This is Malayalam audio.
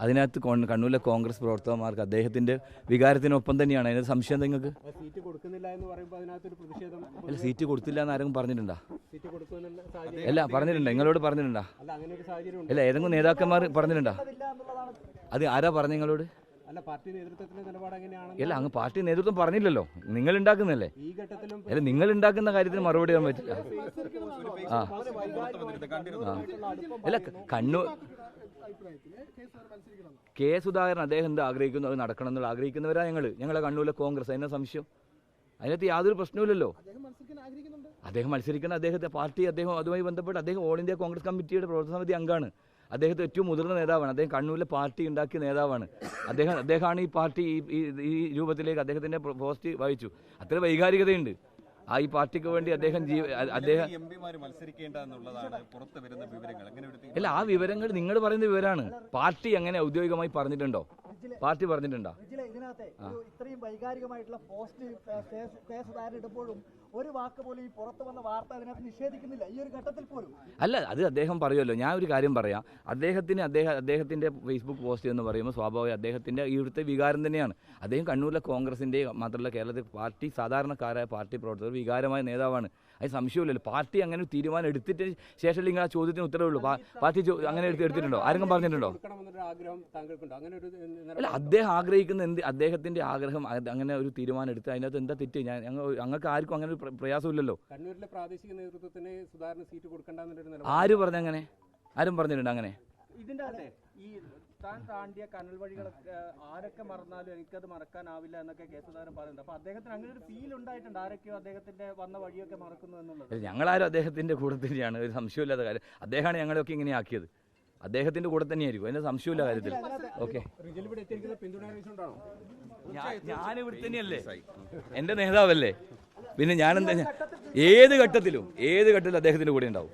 അതിനകത്ത് കണ്ണൂരിലെ കോൺഗ്രസ് പ്രവർത്തകന്മാർക്ക് അദ്ദേഹത്തിൻ്റെ വികാരത്തിനൊപ്പം തന്നെയാണ്. അതിന് സംശയം നിങ്ങൾക്ക്? സീറ്റ് കൊടുക്കുന്നില്ല എന്ന് പറയുമ്പോൾ അതിനകത്തൊരു പ്രതിഷേധം. അല്ല, സീറ്റ് കൊടുത്തില്ല എന്ന് ആരെങ്കിലും പറഞ്ഞിട്ടുണ്ടോ? അല്ല, പറഞ്ഞിട്ടുണ്ടോ? നിങ്ങളോട് പറഞ്ഞിട്ടുണ്ടോ? അല്ല, ഏതെങ്കിലും നേതാക്കന്മാർ പറഞ്ഞിട്ടുണ്ടോ? അത് ആരാ പറഞ്ഞു നിങ്ങളോട്? അല്ല, പാർട്ടി നേതൃത്വത്തിന്റെ നിലപാട് എങ്ങനെയാണ്? അല്ല, അങ്ങ് പാർട്ടി നേതൃത്വം പറഞ്ഞില്ലല്ലോ. നിങ്ങൾ ഉണ്ടാക്കുന്നല്ലേ? ഈ ഘട്ടത്തിലും അല്ല, നിങ്ങൾ ഉണ്ടാക്കുന്ന കാര്യത്തിന് മറുപടി ചെയ്യാൻ പറ്റില്ല. അല്ല, കണ്ണൂർ കെ സുധാകരൻ അദ്ദേഹം എന്താ ആഗ്രഹിക്കുന്നു അത് നടക്കണം എന്നുള്ള ആഗ്രഹിക്കുന്നവരാ ഞങ്ങളെ കണ്ണൂരിലെ കോൺഗ്രസ്. അതിനെ സംശയം? അതിനകത്ത് യാതൊരു പ്രശ്നവുമില്ലല്ലോ. അദ്ദേഹം മത്സരിക്കണം. അദ്ദേഹത്തെ പാർട്ടി അദ്ദേഹം അതുമായി ബന്ധപ്പെട്ട് അദ്ദേഹം ഓൾ ഇന്ത്യ കോൺഗ്രസ് കമ്മിറ്റിയുടെ പ്രവർത്തന സമിതി അംഗമാണ്. അദ്ദേഹത്തെ ഏറ്റവും മുതിർന്ന നേതാവാണ്. അദ്ദേഹം കണ്ണൂരിലെ പാർട്ടി ഉണ്ടാക്കിയ നേതാവാണ്. അദ്ദേഹമാണ് ഈ പാർട്ടി ഈ രൂപത്തിലേക്ക് അദ്ദേഹത്തിൻ്റെ പോസ്റ്റ് വഹിച്ചു. അത്ര വൈകാരികതയുണ്ട് ഈ പാർട്ടിക്ക് വേണ്ടി. അദ്ദേഹം അല്ല, ആ വിവരങ്ങൾ നിങ്ങൾ പറയുന്ന വിവരമാണ്. പാർട്ടി അങ്ങനെ ഔദ്യോഗികമായി പറഞ്ഞിട്ടുണ്ടോ? പാർട്ടി പറഞ്ഞിട്ടുണ്ടോ? ഇത്രയും വൈകാരികമായിട്ടുള്ള പോസ്റ്റ് ഇടുമ്പോഴും ഒരു വാക്ക് പോലും ഈ പുറത്തു വന്ന വാർത്ത അതിനകത്ത് നിഷേധിക്കുന്നില്ല ഈ ഒരു ഘട്ടത്തിൽ പോലും. അല്ല, അത് അദ്ദേഹം പറയുമല്ലോ. ഞാൻ ഒരു കാര്യം പറയാം. അദ്ദേഹത്തിൻ്റെ ഫേസ്ബുക്ക് പോസ്റ്റ് എന്ന് പറയുമ്പോൾ സ്വാഭാവികം അദ്ദേഹത്തിൻ്റെ ഇവിടുത്തെ വികാരം തന്നെയാണ്. അദ്ദേഹം കണ്ണൂരിലെ കോൺഗ്രസിൻ്റെ മാത്രമല്ല കേരളത്തിൽ പാർട്ടി സാധാരണക്കാരായ പാർട്ടി പ്രവർത്തകർ വികാരമായ നേതാവാണ്. അത് സംശയമില്ലല്ലോ. പാർട്ടി അങ്ങനെ ഒരു തീരുമാനം എടുത്തിട്ട് ശേഷം നിങ്ങൾ ആ ചോദ്യത്തിന് ഉത്തരവുള്ളൂ. പാർട്ടി അങ്ങനെ എടുത്തിട്ടുണ്ടോ? ആരെങ്കിലും പറഞ്ഞിട്ടുണ്ടോ? അല്ല, അദ്ദേഹം ആഗ്രഹിക്കുന്ന അദ്ദേഹത്തിന്റെ ആഗ്രഹം അങ്ങനെ ഒരു തീരുമാനം എടുത്ത് അതിനകത്ത് എന്താ തെറ്റ്? ഞങ്ങൾക്ക് ആർക്കും അങ്ങനെ ഒരു പ്രയാസമില്ലല്ലോ. കണ്ണൂരിലെ പ്രാദേശിക നേതൃത്വത്തിന് സുധാകരന് സീറ്റ് കൊടുക്കേണ്ട ആര് പറഞ്ഞങ്ങനെ? ആരും പറഞ്ഞിട്ടുണ്ട് അങ്ങനെ? ഇതിന്റെ ഈ താൻ താണ്ടിയ കനൽ വഴികളൊക്കെ ആരൊക്കെ മറന്നാലും എനിക്കത് മറക്കാനാവില്ല എന്നൊക്കെ കെ സുധാകരൻ പറയുന്നുണ്ട്. അപ്പൊ അദ്ദേഹത്തിന് അങ്ങനെ ഒരു ഫീൽ ഉണ്ടായിട്ടുണ്ട്, ആരൊക്കെയോ അദ്ദേഹത്തിന്റെ വന്ന വഴിയൊക്കെ മറക്കുന്നു എന്നുള്ളത്. ഞങ്ങളാരും അദ്ദേഹത്തിന്റെ കൂടെ തന്നെയാണ്, ഒരു സംശയമില്ലാത്ത കാര്യം. അദ്ദേഹമാണ് ഞങ്ങളെയൊക്കെ ഇങ്ങനെ ആക്കിയത്. അദ്ദേഹത്തിന്റെ കൂടെ തന്നെയായിരിക്കും, അതിന്റെ സംശയമില്ല കാര്യത്തിൽ. ഓക്കെ, ഞാനിവിടെ തന്നെയല്ലേ, എന്റെ നേതാവല്ലേ. പിന്നെ ഞാനെന്താ, ഏത് ഘട്ടത്തിലും അദ്ദേഹത്തിന്റെ കൂടെ ഉണ്ടാവും.